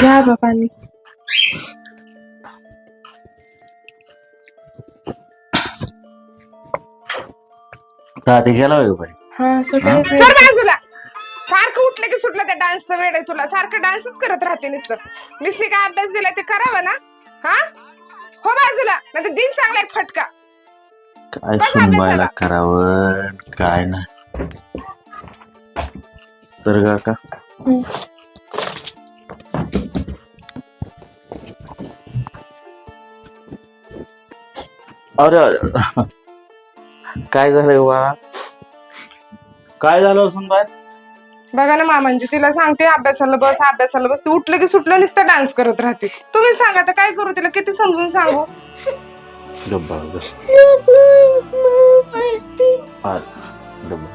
घ्या बा पाणी. ते गेला बाई. हा सगळे सर बाजूला. सारखं उठलं की सुटलं त्या डान्सचं वेळ आहे तुला. सारखं डान्सच करत राहते नुसतं. मिसनी काय अभ्यास दिला ते करावं ना. हा हो बाजूला, नाही दिन चांगला एक फटका. काय बस सुनबायला अभ्यासाला. करावं काय ना तर का अरे अरे काय झालंय बा? काय झालं सुनबाई? बघा ना मामांजी, तिला सांगते अभ्यासाला बस अभ्यासाला बस, ती उठलं की सुटलं नुसतं डान्स करत राहते. तुम्ही सांगा आता काय करू तिला, किती समजून सांगू. डब्बा डब्बा